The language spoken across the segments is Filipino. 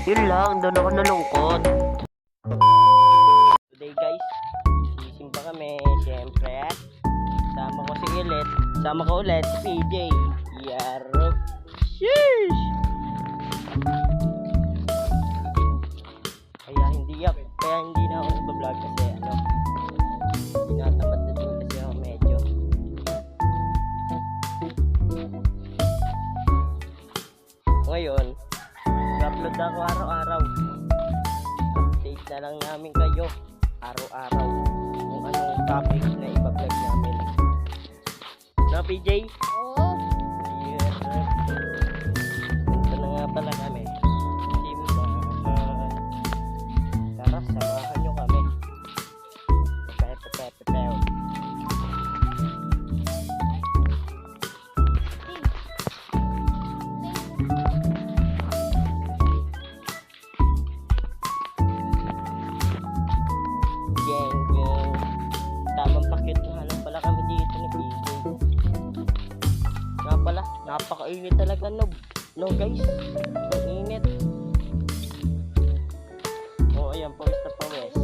Yun lang, doon ako nalungkot. Today guys, sisimba kami, syempre. Sama ko si Ulit. Sama ko ulit si PJ. Yaro. Sheesh! Kaya hindi na ako nag-vlog kasi tinatamad na din kasi ako medyo. Ngayon, i-upload ako araw-araw. Update na lang namin kayo araw-araw kung anong topic na i-vlog namin. No, PJ? Oo. Yeah. Ito na nga pala kami. Tara, samahan nyo kami. Pepe. Geng. Tamang pakit na lang pala kami dito ni PJ. Nga pala, napakainit talaga no guys. Ang init. Oh, ayan, pawis na pawis.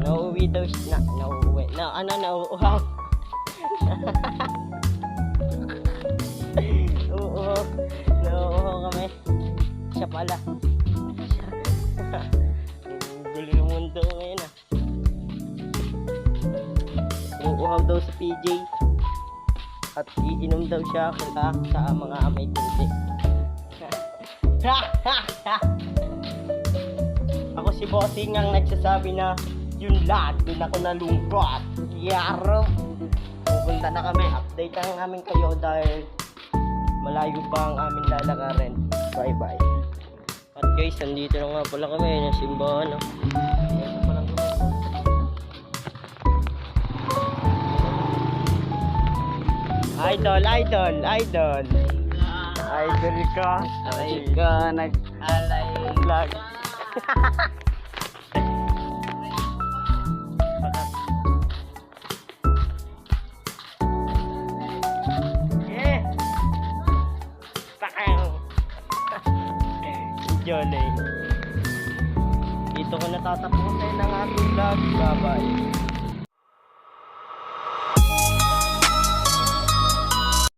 Nauuwi daw siya. Nauuwi. Nauuhaw. Oo. Nauuhaw kami. Siya pala. Ang gulo ng mundo ngayon Uuhaw daw sa PJ. At iinom daw siya sa mga amay tubig. Ako si Bossing ang nagsasabi na yun lang, dun ako nalungkot. Yaro! Pupunta na kami, update lang namin kayo dahil malayo pa ang aming lalakarin. Bye bye. At guys, nandito na nga pala kami ng simbahan. Dito pa lang kami. Idol ka. Alay ka, nag-alay Vlog. Yeah. Pakang. Jolly. Dito ko natatapusin ang ating vlog. Bye bye.